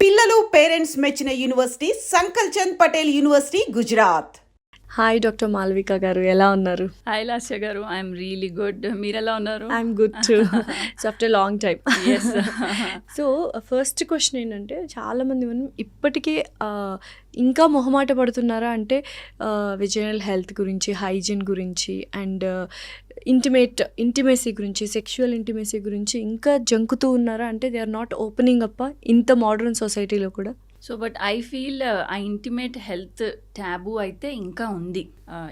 పిల్లలు పేరెంట్స్ మెచ్చిన university Sankalchand Patel university Gujarat. Hi doctor Malvika గారు, ఎలా ఉన్నారు? హాయ్ లాస్య గారు, ఐఎమ్ రియలీ గుడ్. మీరు ఎలా ఉన్నారు? I'm good too so after long time. Yes. So first question ఏంటంటే, చాలామంది మనం ఇప్పటికీ ఇంకా మొహమాట పడుతున్నారా అంటే విజనల్ హెల్త్ గురించి, హైజీన్ గురించి అండ్ ఇంటిమేసీ గురించి, సెక్షువల్ ఇంటిమేసీ గురించి ఇంకా జంకుతూ ఉన్నారా అంటే they are not opening up ఇంత మోడర్న్ సొసైటీలో కూడా? సో బట్ ఐ ఫీల్ ఆ ఇంటిమేట్ హెల్త్ ట్యాబు అయితే ఇంకా ఉంది.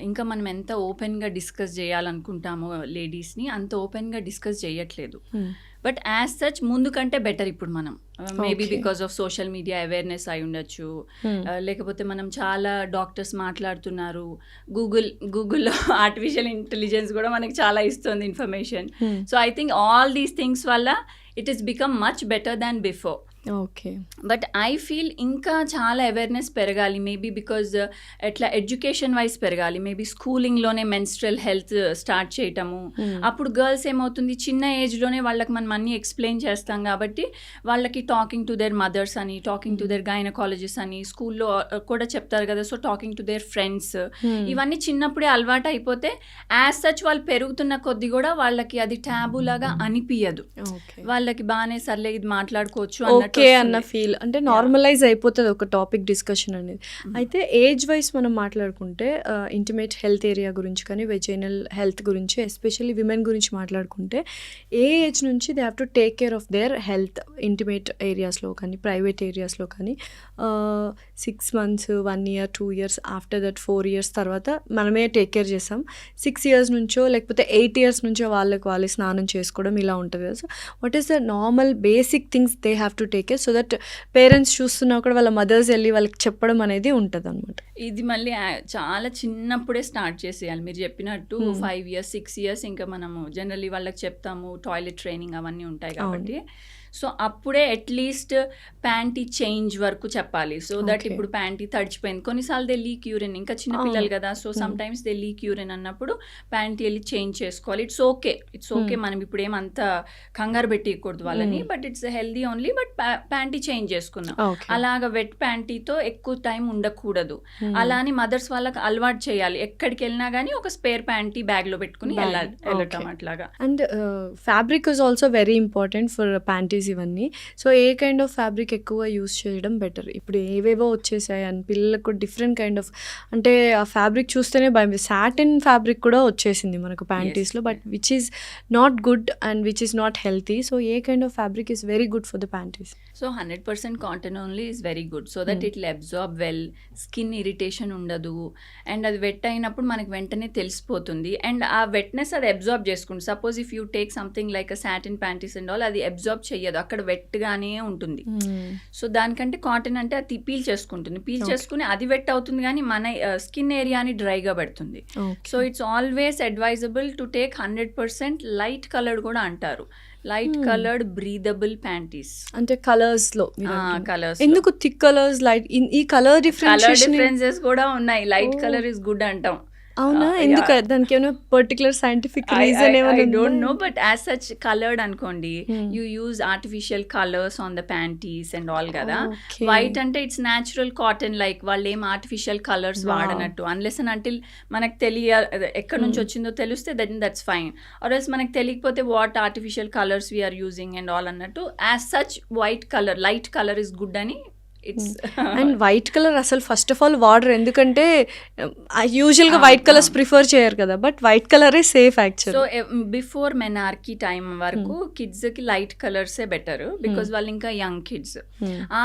ఇంకా మనం ఎంత ఓపెన్గా డిస్కస్ చేయాలనుకుంటామో లేడీస్ని అంత ఓపెన్గా డిస్కస్ చేయట్లేదు. బట్ యాజ్ సచ్ ముందు కంటే బెటర్ ఇప్పుడు మనం. Maybe because of social media awareness అయి ఉండొచ్చు, లేకపోతే మనం చాలా డాక్టర్స్ మాట్లాడుతున్నారు, గూగుల్లో ఆర్టిఫిషియల్ ఇంటెలిజెన్స్ కూడా మనకి చాలా ఇస్తుంది information. So I think all these things వల్ల it is become much better than before. Okay. But I feel ఇంకా చాలా అవేర్నెస్ పెరగాలి. మేబీ బికాజ్ ఎట్లా ఎడ్యుకేషన్ వైజ్ పెరగాలి. మేబీ స్కూలింగ్లోనే మెన్స్ట్రల్ హెల్త్ స్టార్ట్ చేయటము. అప్పుడు గర్ల్స్ ఏమవుతుంది, చిన్న ఏజ్లోనే వాళ్ళకి మనం అన్నీ ఎక్స్ప్లెయిన్ చేస్తాం కాబట్టి వాళ్ళకి టాకింగ్ టు దేర్ మదర్స్ అని, టాకింగ్ టు దేర్ గైనకాలజిస్ట్ అని స్కూల్లో కూడా చెప్తారు కదా. So talking to their friends, ఇవన్నీ చిన్నప్పుడే అలవాటు అయిపోతే యాజ్ సచ్ వాళ్ళు పెరుగుతున్న కొద్ది కూడా వాళ్ళకి అది ట్యాబు లాగా అనిపించదు. వాళ్ళకి బాగానే సర్లే ఇది మాట్లాడుకోవచ్చు అన్నట్టు అన్న ఫీల్, అంటే నార్మలైజ్ అయిపోతుంది ఒక టాపిక్ డిస్కషన్ అనేది. అయితే ఏజ్ వైజ్ మనం మాట్లాడుకుంటే ఇంటిమేట్ హెల్త్ ఏరియా గురించి కానీ, వెజైనల్ హెల్త్ గురించి, ఎస్పెషల్లీ విమెన్ గురించి మాట్లాడుకుంటే ఏ ఏజ్ నుంచి they have to take care of their health? Intimate ఏరియాస్లో కానీ, ప్రైవేట్ ఏరియాస్లో కానీ 6 months, 1 year, 2 years, after that 4 years తర్వాత మనమే టేక్ కేర్ చేస్తాం. 6 years నుంచో లేకపోతే 8 years నుంచో వాళ్ళే స్నానం చేసుకోవడం ఇలా ఉంటుంది కదా. So what is the normal basic things they have to take care so that parents చూస్తున్నా కూడా వాళ్ళ మదర్స్ వెళ్ళి వాళ్ళకి చెప్పడం అనేది ఉంటుంది అనమాట. ఇది మళ్ళీ చాలా చిన్నప్పుడే స్టార్ట్ చేసేయాలి. మీరు చెప్పినట్టు 5 years, 6 years ఇంకా మనము జనరల్లీ వాళ్ళకి చెప్తాము, టాయిలెట్ ట్రైనింగ్ అవన్నీ ఉంటాయి కాబట్టి. సో అప్పుడే అట్లీస్ట్ ప్యాంటీ చేంజ్ వరకు చెప్పాలి. సో దట్ ఇప్పుడు ప్యాంటీ తడిచిపోయింది, కొన్నిసార్లు దే లీక్ యూరిన్, ఇంకా చిన్నపిల్లలు కదా. So some times they leak urine అన్నప్పుడు ప్యాంటీ వెళ్ళి చేంజ్ చేసుకోవాలి. It's okay. మనం ఇప్పుడు ఏమంత కంగారు పెట్టకూడదు వాళ్ళని. But it's healthy only. But panty change చేసుకున్నాం. అలాగా వెట్ ప్యాంటీతో ఎక్కువ టైం ఉండకూడదు. అలా అని మదర్స్ వాళ్ళకి అలవాటు చేయాలి. ఎక్కడికి వెళ్ళినా కానీ ఒక స్పేర్ ప్యాంటీ బ్యాగ్లో పెట్టుకుని వెళ్ళటం అట్లాగా. And fabric is also very important for panties ఇవన్నీ. So a kind of fabric ఎక్కువ యూస్ చేయడం బెటర్? ఇప్పుడు ఏవేవో వచ్చేసాయి అని పిల్లలకు డిఫరెంట్ కైండ్ ఆఫ్, అంటే ఆ ఫ్యాబ్రిక్ చూస్తేనే భయం. సాటిన్ ఫ్యాబ్రిక్ కూడా వచ్చేసింది మనకు ప్యాంటీస్లో, but which is not good and which is not healthy. So a kind of fabric is very good for the panties? So 100% cotton only is very good. So that it will absorb well, skin irritation ఉండదు, and అది wet అయినప్పుడు మనకి వెంటనే తెలిసిపోతుంది. And ఆ wetness అది absorb చేసుకుంటుంది. Suppose if you take something like a satin panties and all, అది అబ్జార్బ్ చెయ్యదు, అక్కడ వెట్గానే ఉంటుంది. సో దానికంటే కాటన్ అంటే అది పీల్ చేసుకుని అది వెట్ అవుతుంది కానీ మన స్కిన్ ఏరియాని డ్రైగా పెడుతుంది. So it's always advisable to take 100% light coloured కూడా అంటారు, లైట్ కలర్డ్ బ్రీదబుల్ ప్యాంటీస్. అంటే కలర్స్ లో కలర్స్ ఎందుకు థిక్ కలర్స్, లైట్, ఈ కలర్ డిఫరెన్సెస్ కూడా ఉన్నాయి. లైట్ కలర్ ఇస్ గుడ్ అంటాం. అవునా? ఎందుకు? దానికి ఏమైనా పర్టికులర్ సైంటిఫిక్ రీజన్ ఏమైనా? I don't know, but as such colored అనుకోండి, you use artificial colors on the panties and all కదా. వైట్ అంటే ఇట్స్ న్యాచురల్ కాటన్, లైక్ వాళ్ళు ఏం ఆర్టిఫిషియల్ కలర్స్ వాడనట్టు. అన్లెస్ అండ్ అంటిల్ మనకు ఎక్కడి నుంచి వచ్చిందో తెలిస్తే దట్స్ ఫైన్. ఆర్ ఎల్స్ మనకు తెలియకపోతే what artificial colours we are using and all అన్నట్టు. As such white colour, light colour is good అని. అండ్ వైట్ కలర్ అసలు ఫస్ట్ ఆఫ్ ఆల్ వాడరు, ఎందుకంటే యూజువల్గా వైట్ కలర్స్ ప్రిఫర్ చేయరు కదా. బట్ వైట్ కలరే safe actual. So before menarche time వరకు కిడ్స్కి లైట్ కలర్సే బెటర్, బికాజ్ వాళ్ళు ఇంకా young kids.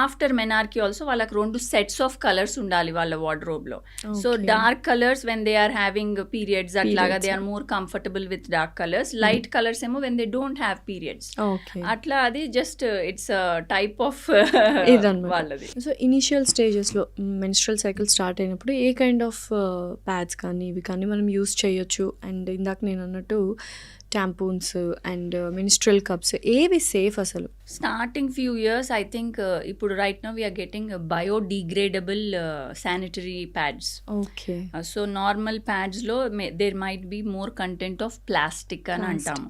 After menarche also వాళ్ళకి 2 sets ఆఫ్ కలర్స్ ఉండాలి వాళ్ళ వార్డ్రోబ్లో. So dark colours when they are having periods అట్లాగా they are more comfortable with dark colours. Light colours ఏమో when they don't have periods. అట్లా అది జస్ట్ ఇట్స్ టైప్ ఆఫ్ వాళ్ళది. So initial స్టేజెస్లో menstrual cycle start అయినప్పుడు a kind of pods కానీ ఇవి కానీ మనం యూస్ చేయొచ్చు? అండ్ ఇందాక నేను అన్నట్టు ట్యాంపూన్స్ అండ్ మినిస్ట్రల్ కప్స్ ఏవి సేఫ్ అసలు? Starting few years I think ఇప్పుడు right now we are getting biodegradable sanitary pads. Okay. So normal ప్యాడ్స్లో there might be more content of plastic అని అంటాము.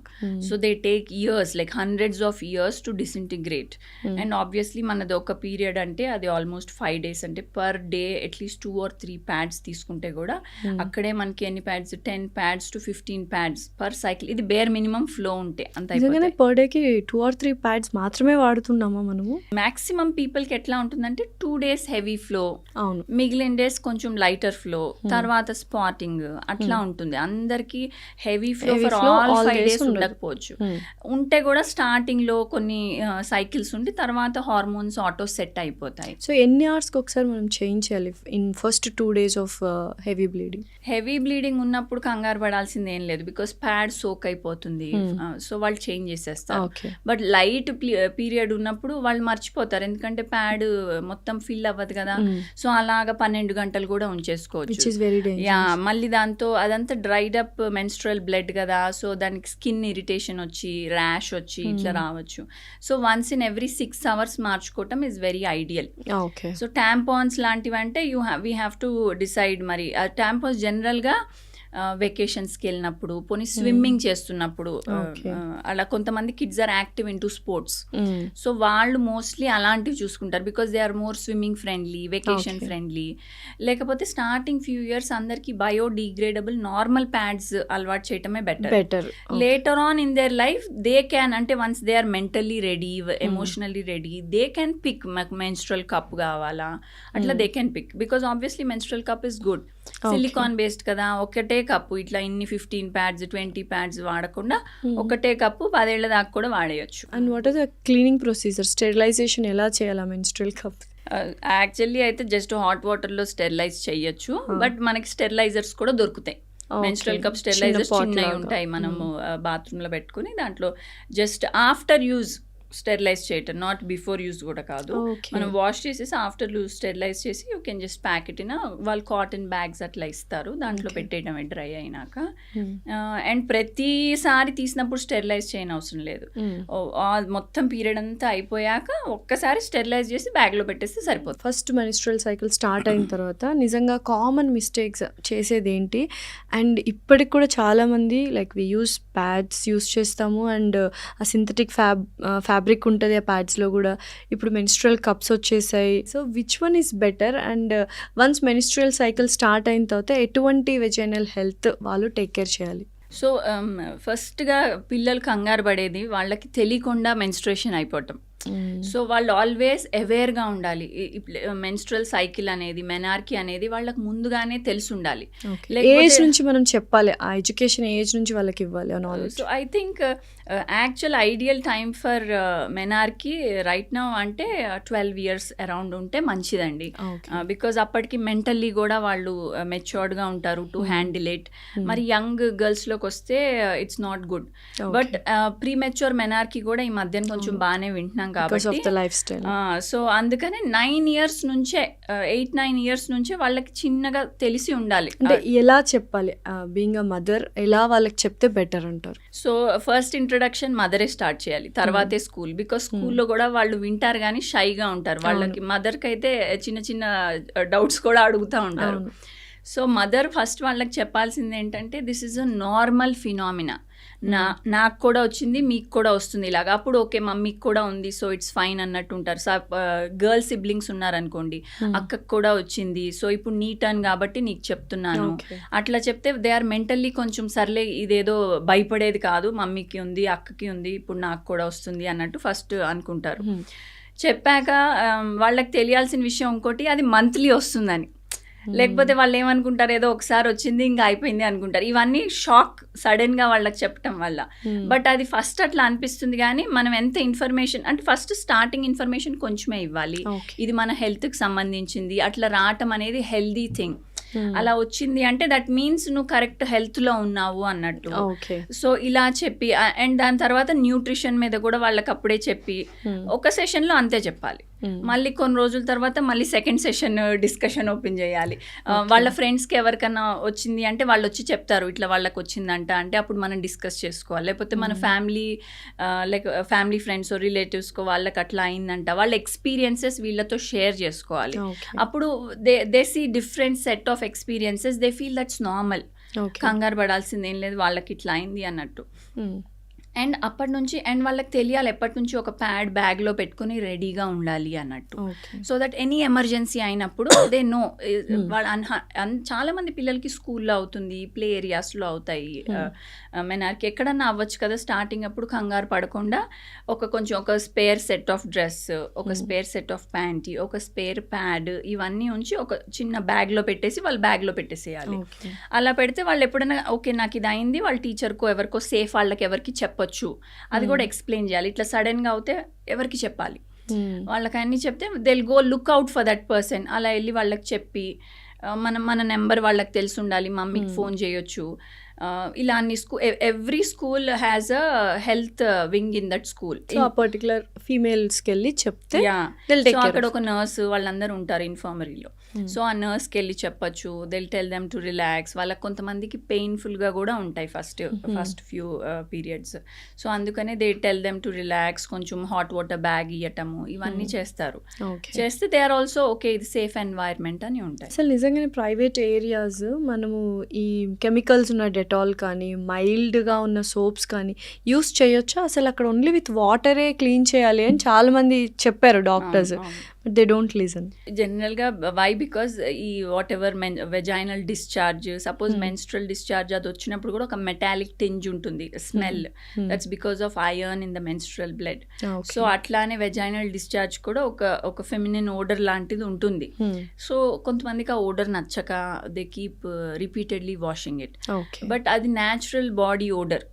So they take years, like hundreds of years to disintegrate. And obviously మనది ఒక period అంటే అది almost 5 days, అంటే per day at least 2 or 3 pads తీసుకుంటే కూడా అక్కడే మనకి ఎన్ని pods, 10 pads to 15 pads per cycle. ఇది బేర్ మినిమం ఫ్లో ఉంటే అంత నిజంగానే పర్ డేకి 2 or 3 ప్యాడ్స్ మాత్రమే వాడుతున్నామా మనము? మాక్సిమం పీపుల్కి ఎట్లా ఉంటుందంటే 2 days హెవీ ఫ్లో, అవును, మిగిలిన డేస్ కొంచెం లైటర్ ఫ్లో, తర్వాత స్పాటింగ్ అట్లా ఉంటుంది. అందరికి heavy flow for all 5 days ఉండకపోవచ్చు. ఉంటే కూడా స్టార్టింగ్ లో కొన్ని సైకిల్స్ ఉండి తర్వాత హార్మోన్స్ ఆటో సెట్ అయిపోతాయి. సో ఎన్ని అవర్స్కి ఒకసారి మనం చేంజ్ చేయాలి in first 2 days of heavy bleeding? Heavy bleeding ఉన్నప్పుడు కంగారు పడాల్సింది ఏం లేదు, బికాస్ ప్యాడ్ సోక్ అయిపోతుంది. సో వాళ్ళు చేంజ్ చేసేస్తారు. బట్ లైట్ పీరియడ్ ఉన్నప్పుడు వాళ్ళు మర్చిపోతారు, ఎందుకంటే ప్యాడ్ మొత్తం ఫిల్ అవ్వదు కదా. సో అలాగా 12 గంటలు కూడా ఉంచేసుకోవచ్చు. యా, మళ్ళీ దాంతో అదంతా డ్రైడ్ అప్ మెన్స్ట్రల్ బ్లడ్ కదా, సో దానికి స్కిన్ ఇరిటేషన్ వచ్చి ర్యాష్ వచ్చి ఇట్లా రావచ్చు. So once in every 6 hours మార్చుకోవటం ఈజ్ వెరీ ఐడియల్. సో ట్యాంపాన్స్ లాంటివి అంటే వీ హ్యావ్ టు డిసైడ్. మరి ట్యాంపాన్స్ జనరల్గా వెకేషన్స్కి వెళ్ళినప్పుడు, పోనీ స్విమ్మింగ్ చేస్తున్నప్పుడు, అలా కొంతమంది kids are active in to sports. So వాళ్ళు మోస్ట్లీ అలాంటివి చూసుకుంటారు, because they are more swimming friendly, vacation friendly. లేకపోతే స్టార్టింగ్ ఫ్యూ ఇయర్స్ అందరికి బయోడిగ్రేడబుల్ నార్మల్ ప్యాడ్స్ అలవాటు చేయటమే better. Later on in their life they can, అంటే once they are mentally ready, emotionally ready, they can pick మాకు menstrual cup కావాలా, అట్లా they can pick. Because obviously menstrual cup is good, silicone based కదా. ఒకటే cup ఇట్లా ఇన్ని 15 pads 20 pads వాడకుండా ఒకటే కప్పు 10 ఏళ్ల దాకా కూడా వాడేయచ్చు. And what are the cleaning procedure? Sterilization ఎలా చేయాలా మెన్స్ట్రల్ కప్? యాక్చువల్లీ అయితే జస్ట్ హాట్ వాటర్లో స్టెరిలైజ్ చేయొచ్చు, బట్ మనకి స్టెరిలైజర్స్ కూడా దొరుకుతాయి. మెన్స్ట్రల్ కప్ స్టెరిలైజర్స్ చిన్నవి ఉంటాయి, మనము బాత్రూంలో పెట్టుకుని దాంట్లో జస్ట్ ఆఫ్టర్ యూజ్ స్టెరిలైజ్ చేయటం, నాట్ బిఫోర్ యూజ్ కూడా కాదు. మనం వాష్ చేసేసి ఆఫ్టర్ యూజ్ స్టెరిలైజ్ చేసి you can just pack it in, వాళ్ళు కాటన్ బ్యాగ్స్ అట్లా ఇస్తారు, దాంట్లో పెట్టేయడమే డ్రై అయినాక. అండ్ ప్రతిసారి తీసినప్పుడు స్టెరిలైజ్ చేయని అవసరం లేదు. మొత్తం పీరియడ్ అంతా అయిపోయాక ఒక్కసారి స్టెరిలైజ్ చేసి బ్యాగ్లో పెట్టేస్తే సరిపోతుంది. ఫస్ట్ మెన్స్ట్రల్ సైకిల్ స్టార్ట్ అయిన తర్వాత నిజంగా కామన్ మిస్టేక్స్ చేసేది ఏంటి? అండ్ ఇప్పటికి కూడా చాలామంది like we use pads use చేస్తాము, అండ్ ఆ సింథటిక్ ఫ్యాబ్రిక్ ఉంటుంది ఆ ప్యాడ్స్లో కూడా. ఇప్పుడు మెన్స్ట్రల్ కప్స్ వచ్చేసాయి. So which one is better? And once menstrual cycle start అయిన తర్వాత ఎటువంటి వెజైనల్ హెల్త్ వాళ్ళు టేక్ కేర్ చేయాలి? సో ఫస్ట్గా పిల్లలు కంగారు పడేది వాళ్ళకి తెలియకుండా మెన్స్ట్రేషన్ అయిపోవటం. సో వాళ్ళు ఆల్వేస్ అవేర్గా ఉండాలి. మెన్స్ట్రల్ సైకిల్ అనేది, మెనార్కీ అనేది వాళ్ళకి ముందుగానే తెలిసి ఉండాలి. ఏజ్ నుంచి మనం చెప్పాలి, ఆ ఎడ్యుకేషన్ ఏజ్ నుంచి వాళ్ళకి ఇవ్వాలి. So I think actual ideal time for menarche right now అంటే 12 years అరౌండ్ ఉంటే మంచిదండి. బికాజ్ అప్పటికి మెంటల్లీ కూడా వాళ్ళు మెచ్యూర్డ్గా ఉంటారు టు హ్యాండిల్ ఇట్. మరి యంగ్ గర్ల్స్లోకి వస్తే it's not good. But pre mature menarche కూడా ఈ మధ్యన కొంచెం బాగానే వింటున్నాం కాబట్టి. సో అందుకనే 9 years నుంచే, 8-9 years నుంచే వాళ్ళకి చిన్నగా తెలిసి ఉండాలి. అంటే ఎలా చెప్పాలి? బీయింగ్ అ మదర్ ఎలా వాళ్ళకి చెప్తే బెటర్ అంటారు? సో ఫస్ట్ ఇంట్రడక్షన్ మదరే స్టార్ట్ చేయాలి, తర్వాతే స్కూల్. బికాస్ స్కూల్లో కూడా వాళ్ళు వింటారు కానీ షైగా ఉంటారు. వాళ్ళకి మదర్కి అయితే చిన్న చిన్న డౌట్స్ కూడా అడుగుతూ ఉంటారు. సో మదర్ ఫస్ట్ వాళ్ళకి చెప్పాల్సింది ఏంటంటే this is a normal phenomena. నాకు కూడా వచ్చింది, మీకు కూడా వస్తుంది ఇలాగా. అప్పుడు ఓకే మమ్మీకి కూడా ఉంది, సో ఇట్స్ ఫైన్ అన్నట్టు ఉంటారు. గర్ల్ సిబ్లింగ్స్ ఉన్నారనుకోండి, అక్కకు కూడా వచ్చింది, సో ఇప్పుడు నీ టర్న్ కాబట్టి నీకు చెప్తున్నాను అట్లా చెప్తే దే ఆర్ మెంటల్లీ కొంచెం సర్లే ఇదేదో భయపడేది కాదు, మమ్మీకి ఉంది అక్కకి ఉంది ఇప్పుడు నాకు కూడా వస్తుంది అన్నట్టు ఫస్ట్ అనుకుంటారు. చెప్పాక వాళ్ళకి తెలియాల్సిన విషయం ఇంకోటి, అది మంత్లీ వస్తుందని. లేకపోతే వాళ్ళు ఏమనుకుంటారు, ఏదో ఒకసారి వచ్చింది ఇంకా అయిపోయింది అనుకుంటారు. ఇవన్నీ షాక్ సడన్గా వాళ్ళకి చెప్పటం వల్ల. బట్ అది ఫస్ట్ అట్లా అనిపిస్తుంది, కానీ మనం ఎంత ఇన్ఫర్మేషన్ అంటే ఫస్ట్ స్టార్టింగ్ ఇన్ఫర్మేషన్ కొంచెమే ఇవ్వాలి. ఇది మన హెల్త్కి సంబంధించింది, అట్లా రావటం అనేది హెల్దీ థింగ్. అలా వచ్చింది అంటే దట్ మీన్స్ నువ్వు కరెక్ట్ హెల్త్లో ఉన్నావు అన్నట్టు. సో ఇలా చెప్పి అండ్ దాని తర్వాత న్యూట్రిషన్ మీద కూడా వాళ్ళకి అప్పుడే చెప్పి ఒక సెషన్లో అంతే చెప్పాలి. మళ్ళీ కొన్ని రోజుల తర్వాత మళ్ళీ సెకండ్ సెషన్ డిస్కషన్ ఓపెన్ చేయాలి. వాళ్ళ ఫ్రెండ్స్కి ఎవరికైనా వచ్చింది అంటే వాళ్ళు వచ్చి చెప్తారు ఇట్లా వాళ్ళకి వచ్చిందంట అంటే అప్పుడు మనం డిస్కస్ చేసుకోవాలి. లేకపోతే మన ఫ్యామిలీ ఫ్రెండ్స్ రిలేటివ్స్కో వాళ్ళకి అట్లా అయిందంట వాళ్ళ ఎక్స్పీరియన్సెస్ వీళ్ళతో షేర్ చేసుకోవాలి. అప్పుడు they see different set of experiences, they feel that's normal, కంగారు పడాల్సింది ఏం లేదు వాళ్ళకి ఇట్లా అయింది అన్నట్టు. అండ్ అప్పటి నుంచి అండ్ వాళ్ళకి తెలియాలి ఎప్పటి నుంచి ఒక ప్యాడ్ బ్యాగ్లో పెట్టుకుని రెడీగా ఉండాలి అన్నట్టు. సో దట్ ఎనీ ఎమర్జెన్సీ అయినప్పుడు దే నో. చాలా మంది పిల్లలకి స్కూల్లో అవుతుంది, ప్లే ఏరియాస్లో అవుతాయి, మెనార్కి ఎక్కడన్నా అవ్వచ్చు కదా. స్టార్టింగ్ అప్పుడు కంగారు పడకుండా ఒక స్పేర్ సెట్ ఆఫ్ డ్రెస్, ఒక స్పేర్ సెట్ ఆఫ్ ప్యాంటీ, ఒక స్పేర్ ప్యాడ్ ఇవన్నీ ఉంచి ఒక చిన్న బ్యాగ్లో పెట్టేసి వాళ్ళు బ్యాగ్లో పెట్టేసేయాలి. అలా పెడితే వాళ్ళు ఎప్పుడైనా ఓకే నాకు ఇది అయింది వాళ్ళ టీచర్కో ఎవరికో సేఫ్ వాళ్ళకి ఎవరికి చెప్పొచ్చు, అది కూడా ఎక్స్ప్లెయిన్ చేయాలి. ఇట్లా సడన్గా అవుతే ఎవరికి చెప్పాలి, వాళ్ళకి అన్నీ చెప్తే they'll go look out for that person. అలా వెళ్ళి వాళ్ళకి చెప్పి మన నెంబర్ వాళ్ళకి తెలిసి ఉండాలి, మమ్మీకి ఫోన్ చేయొచ్చు. ఇలా అన్ని every school has a health wing in that school. Particular ఫీమేల్స్కి వెళ్ళి చెప్తే సో అక్కడ ఒక నర్స్ వాళ్ళందరూ ఉంటారు ఇన్ఫర్మరీలో. సో ఆ నర్స్కి వెళ్ళి చెప్పచ్చు, they'll tell them to relax. వాళ్ళకి కొంతమందికి పెయిన్ఫుల్గా కూడా ఉంటాయి ఫస్ట్ ఫ్యూ పీరియడ్స్. సో అందుకనే they tell them to relax, కొంచెం హాట్ వాటర్ బ్యాగ్ ఇవ్వటము ఇవన్నీ చేస్తారు. చేస్తే దే ఆర్ ఆల్సో ఓకే ఇది సేఫ్ ఎన్వైర్న్మెంట్ అని ఉంటాయి. అసలు నిజంగానే ప్రైవేట్ ఏరియాస్ మనము ఈ కెమికల్స్ ఉన్న డెటాల్ కానీ మైల్డ్గా ఉన్న సోప్స్ కానీ యూస్ చేయొచ్చా? అసలు అక్కడ ఓన్లీ విత్ వాటరే క్లీన్ చేయాలి అని చాలామంది చెప్పారు doctors, but they don't listen. జనరల్గా వై బికాజ్ ఈ what ever vaginal discharge, suppose menstrual discharge అది వచ్చినప్పుడు కూడా ఒక మెటాలిక్ టింజ్ ఉంటుంది, smell. That's because of iron in the menstrual blood. So అట్లానే వెజైనల్ డిశ్చార్జ్ కూడా ఒక ఫెమినిన్ ఓడర్ లాంటిది ఉంటుంది. సో కొంతమందికి ఆ ఓడర్ నచ్చక they keep repeatedly washing it. But అది న్యాచురల్ బాడీ ఓడర్.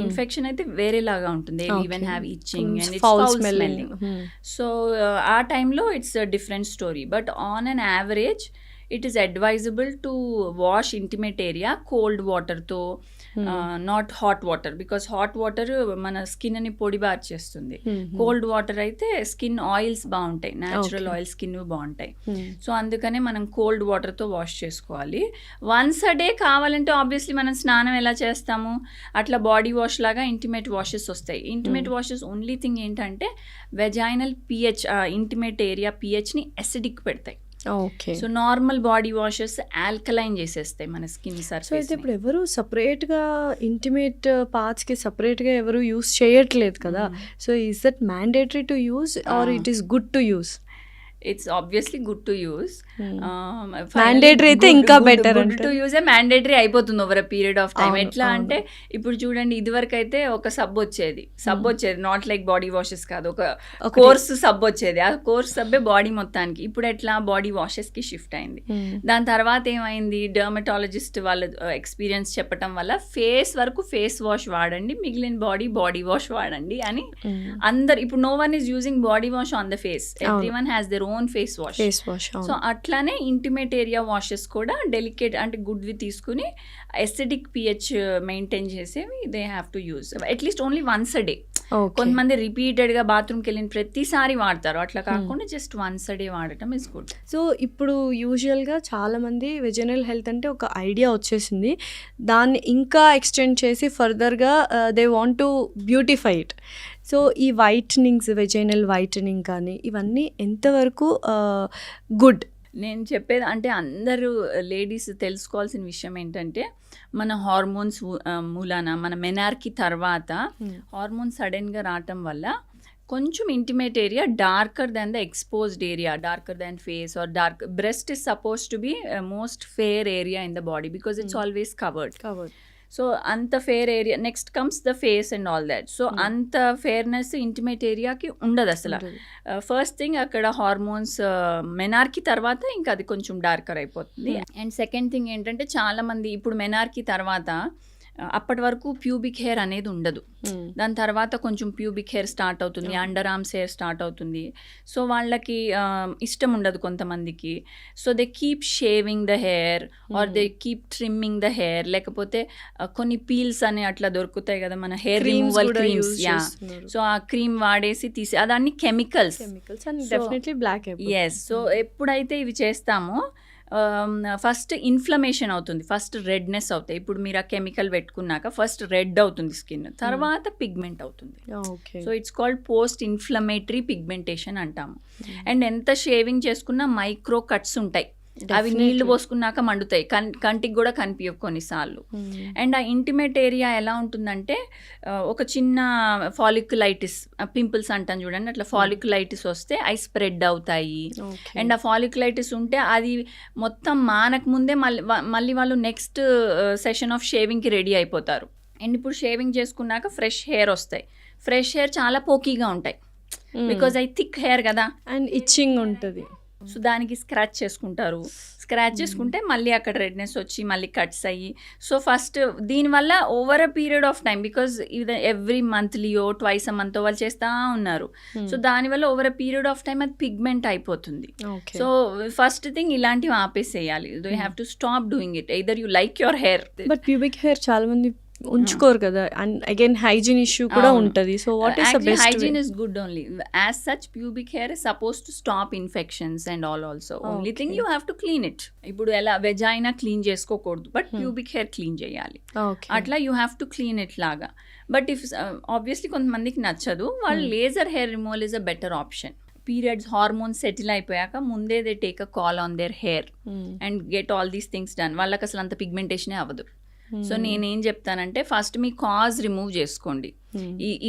ఇన్ఫెక్షన్ అయితే వేరేలాగా ఉంటుంది, they even have itching and it's foul smelling. So ఆ టైంలో it's a different story, but on an average it is advisable to wash intimate area cold water tho, not hot water, because hot water mana skin ni podi baar chestundi. Cold water aithe skin oils bauntai, natural oil skin bauntai. So andukane manam cold water tho wash chesukovali. Once a day kavalante obviously manam snanam ela chestamu atla body wash laga intimate washes vastayi. Intimate washes only thing entante vaginal pH, intimate area pH ni acidic pedtayi. Okay. So normal body washes alkaline చేసేస్తాయి మన skin surface. So అయితే ఇప్పుడు ఎవరు సపరేట్గా intimate పార్ట్స్కి సపరేట్గా ఎవరు use చేయట్లేదు కదా. So is that mandatory to use or it is good to use? It's obviously good to use. Mandatory అయితే ఇంకా బెటర్. గుడ్ టు యూజ్ మ్యాండేటరీ అయిపోతుంది over a period of time. ఎట్లా అంటే ఇప్పుడు చూడండి, ఇదివరకు అయితే ఒక సబ్ వచ్చేది, నాట్ లైక్ బాడీ వాషెస్ కాదు, ఒక కోర్స్ సబ్ వచ్చేది. ఆ కోర్స్ సబ్బే బాడీ మొత్తానికి. ఇప్పుడు ఎట్లా బాడీ వాషెస్ కి షిఫ్ట్ అయింది. దాని తర్వాత ఏమైంది, డర్మటాలజిస్ట్ వాళ్ళ ఎక్స్పీరియన్స్ చెప్పడం వల్ల ఫేస్ వరకు ఫేస్ వాష్ వాడండి, మిగిలిన బాడీ వాష్ వాడండి అని అందరు. ఇప్పుడు no one is using body wash on the face, everyone has their own face wash. So అట్లానే ఇంటిమేట్ ఏరియా వాషెస్ కూడా డెలికేట్ అంటే గుడ్వి తీసుకుని ఎసిడిక్ పిహెచ్ మెయింటైన్ చేసేవి they have to use at least only once a day. కొంతమంది రిపీటెడ్గా బాత్రూమ్కి వెళ్ళిన ప్రతిసారి వాడతారు, అట్లా కాకుండా జస్ట్ వన్స్ అ డే వాడటం ఇస్ గుడ్. సో ఇప్పుడు యూజువల్గా చాలామంది వెజైనల్ హెల్త్ అంటే ఒక ఐడియా వచ్చేసింది, దాన్ని ఇంకా ఎక్స్టెండ్ చేసి ఫర్దర్గా they want to beautify it. So ఈ వైటనింగ్స్, వెజైనల్ వైటనింగ్ కానీ ఇవన్నీ ఎంతవరకు గుడ్? నేను చెప్పేది అంటే అందరూ లేడీస్ తెలుసుకోవాల్సిన విషయం ఏంటంటే, మన హార్మోన్స్ మూలాన మన మెనార్కి తర్వాత హార్మోన్స్ సడన్గా రావటం వల్ల కొంచెం intimate area darker than the exposed area, darker than face or dark breast is suppose to be most fair area in the body because it's always covered. So అంత fair area, next comes the face and all that. So అంత fairness intimate ఏరియాకి ఉండదు అసలు. First thing అక్కడ hormones menarche తర్వాత ఇంకా అది కొంచెం డార్కర్ అయిపోతుంది. అండ్ సెకండ్ థింగ్ ఏంటంటే, చాలామంది ఇప్పుడు మెనార్కి తర్వాత అప్పటి వరకు ప్యూబిక్ హెయిర్ అనేది ఉండదు. దాని తర్వాత కొంచెం ప్యూబిక్ హెయిర్ స్టార్ట్ అవుతుంది, అండర్ ఆర్మ్స్ హెయిర్ స్టార్ట్ అవుతుంది. సో వాళ్ళకి ఇష్టం ఉండదు కొంతమందికి. So they keep shaving the hair or they keep trimming the hair, లేకపోతే కొన్ని పీల్స్ అని అట్లా దొరుకుతాయి కదా మన హెయిర్ రిమూవల్ క్రీమ్స్. సో ఆ క్రీమ్ వాడేసి తీసి అదన్నీ chemicals. Definitely black. Yes. So ఎప్పుడైతే ఇవి చేస్తామో ఫస్ట్ ఇన్ఫ్లమేషన్ అవుతుంది, ఫస్ట్ రెడ్నెస్ అవుతాయి. ఇప్పుడు మీరు ఆ కెమికల్ పెట్టుకున్నాక ఫస్ట్ రెడ్ అవుతుంది స్కిన్, తర్వాత పిగ్మెంట్ అవుతుంది. So it's called post inflammatory pigmentation అంటాము. అండ్ ఎంత షేవింగ్ చేసుకున్నా మైక్రో కట్స్ ఉంటాయి, అవి నీళ్లు పోసుకున్నాక మండుతాయి, కంటికి కూడా కనిపించవు కొన్నిసార్లు. అండ్ ఆ ఇంటిమేట్ ఏరియా ఎలా ఉంటుందంటే ఒక చిన్న ఫాలిక్యులైటిస్, పింపుల్స్ అంటాను చూడండి, అట్లా ఫాలిక్యులైటిస్ వస్తే అవి స్ప్రెడ్ అవుతాయి. అండ్ ఆ ఫాలిక్యులైటిస్ ఉంటే అది మొత్తం మానకు ముందే మళ్ళీ వాళ్ళు నెక్స్ట్ సెషన్ ఆఫ్ షేవింగ్కి రెడీ అయిపోతారు. అండ్ ఇప్పుడు షేవింగ్ చేసుకున్నాక ఫ్రెష్ హెయిర్ వస్తాయి. ఫ్రెష్ హెయిర్ చాలా పోకీగా ఉంటాయి, బికాజ్ అవి థిక్ హెయిర్ కదా, అండ్ ఇచ్చింగ్ ఉంటుంది. సో దానికి స్క్రాచ్ చేసుకుంటారు. స్క్రాచ్ చేసుకుంటే మళ్ళీ అక్కడ రెడ్నెస్ వచ్చి మళ్ళీ కట్స్ అయ్యి. సో ఫస్ట్ దీనివల్ల over a period of time, because ఇది ఎవ్రీ మంత్లీయో ట్వైస్ అ మంత్ వాళ్ళు చేస్తూ ఉన్నారు. సో దానివల్ల over a period of time అది పిగ్మెంట్ అయిపోతుంది. సో ఫస్ట్ థింగ్ ఇలాంటివి ఆపేసేయాలి. You have to stop doing it. Either you like your hair. But pubic hair చాలా మంది ఉంచుకోరు కదా, అండ్ అగైన్ హైజీన్ ఇష్యూ కూడా ఉంటుంది. So what is the best? Hygiene is good only. As such pubic hair is suppose to stop infections and all also. Only thing you have to clean it. ఇప్పుడు ఎలా vagina clean చేసుకోకూడదు, but pubic hair clean చేయాలి. అట్లా you have to clean it లాగా. But if obviously కొంతమందికి నచ్చదు, వాళ్ళు laser hair removal is a better option. Periods hormones settle అయిపోయాక ముందే they take a call on their hair and get all these things done. వాళ్ళకి అసలు అంత పిగ్మెంటేషనే అవ్వదు. సో నేనేం చెప్తానంటే ఫస్ట్ మీ కాజ్ రిమూవ్ చేసుకోండి.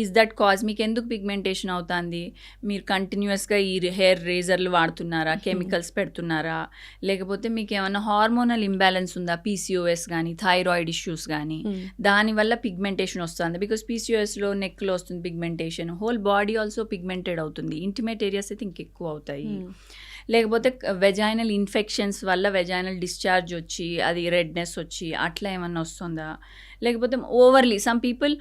ఈజ్ దట్ కాజ్, మీకు ఎందుకు పిగ్మెంటేషన్ అవుతుంది? మీరు కంటిన్యూస్గా ఈ హెయిర్ రేజర్లు వాడుతున్నారా, కెమికల్స్ పెడుతున్నారా, లేకపోతే మీకు ఏమైనా హార్మోనల్ ఇంబ్యాలెన్స్ ఉందా, పీసీఓఎస్ కానీ థైరాయిడ్ ఇష్యూస్ కానీ, దానివల్ల పిగ్మెంటేషన్ వస్తుంది. బికాస్ పీసీఓఎస్లో నెక్లో వస్తుంది pigmentation, whole body also pigmented అవుతుంది. ఇంటిమేట్ ఏరియాస్ అయితే ఇంకెక్కువ అవుతాయి. లేకపోతే వెజైనల్ ఇన్ఫెక్షన్స్ వల్ల వెజైనల్ డిశ్చార్జ్ వచ్చి అది రెడ్నెస్ వచ్చి అట్లా ఏమన్నా వస్తుందా, లేకపోతే ఓవర్లీ సమ్ పీపుల్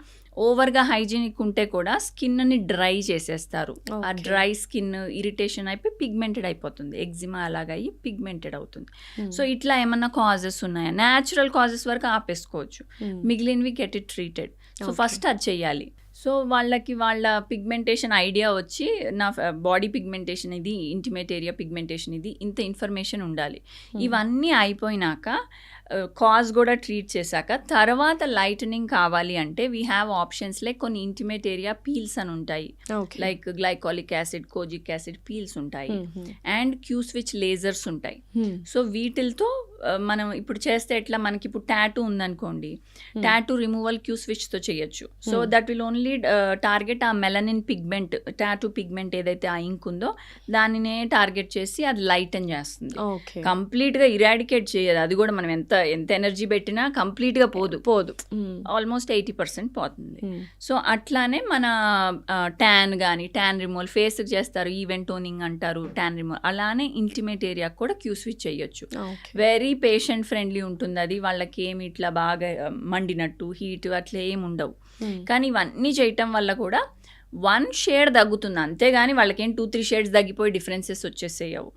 ఓవర్గా హైజీనిక్ ఉంటే కూడా స్కిన్ని డ్రై చేసేస్తారు. ఆ డ్రై స్కిన్ ఇరిటేషన్ అయిపోయి పిగ్మెంటెడ్ అయిపోతుంది, ఎగ్జిమా అలాగయ్యి పిగ్మెంటెడ్ అవుతుంది. సో ఇట్లా ఏమన్నా కాజెస్ ఉన్నాయా? న్యాచురల్ కాజెస్ వరకు ఆపేసుకోవచ్చు, మిగిలినవి get it treated. So first అది చెయ్యాలి. సో వాళ్ళకి వాళ్ళ పిగ్మెంటేషన్ ఐడియా వచ్చి నా బాడీ పిగ్మెంటేషన్ ఇది, ఇంటిమేట్ ఏరియా పిగ్మెంటేషన్ ఇది, ఇంత ఇన్ఫర్మేషన్ ఉండాలి. ఇవన్నీ అయిపోయినాక కాజ్ కూడా ట్రీట్ చేశాక తర్వాత లైటనింగ్ కావాలి అంటే వీ హ్యావ్ ఆప్షన్స్. లైక్ కొన్ని ఇంటిమేట్ ఏరియా పీల్స్ అని ఉంటాయి, like glycolic acid, kojic acid peels ఉంటాయి, అండ్ క్యూ స్విచ్ లేజర్స్ ఉంటాయి. సో వీటితో మనం ఇప్పుడు చేస్తే ఎట్లా, మనకి ఇప్పుడు టాటూ ఉందనుకోండి, టాటూ రిమూవల్ క్యూ స్విచ్తో చేయొచ్చు. So that will only target ఆ మెలనిన్ పిగ్మెంట్, టాటూ పిగ్మెంట్ ఏదైతే ఆ ఇంక్ ఉందో దానినే టార్గెట్ చేసి అది లైటన్ చేస్తుంది. కంప్లీట్గా ఇరాడికేట్ చేయదు, అది కూడా మనం ఎంత ఎనర్జీ పెట్టినా కంప్లీట్గా పోదు, ఆల్మోస్ట్ 80% పోతుంది. సో అట్లానే మన ట్యాన్ కానీ, ట్యాన్ రిమూవల్ ఫేస్కి చేస్తారు, ఈవెంట్ టోనింగ్ అంటారు, ట్యాన్ రిమూవల్, అలానే ఇంటిమేట్ ఏరియా కూడా క్యూ స్విచ్ చేయొచ్చు. వెరీ పేషెంట్ ఫ్రెండ్లీ ఉంటుంది అది, వాళ్ళకి ఏమి ఇట్లా బాగా మండినట్టు హీట్ అట్లా ఏమి ఉండవు. కానీ ఇవన్నీ చేయటం వల్ల కూడా 1 షేడ్ తగ్గుతుంది, అంతేగాని వాళ్ళకేం 2-3 షేడ్స్ తగ్గిపోయి డిఫరెన్సెస్ వచ్చేసేయవు.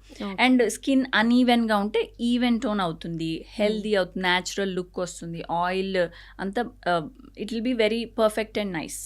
అండ్ స్కిన్ అన్ఈవెన్గా ఉంటే ఈవెన్ టోన్ అవుతుంది, హెల్దీ అవుతుంది, న్యాచురల్ లుక్ వస్తుంది, ఆయిల్ అంతా it will be very perfect and nice.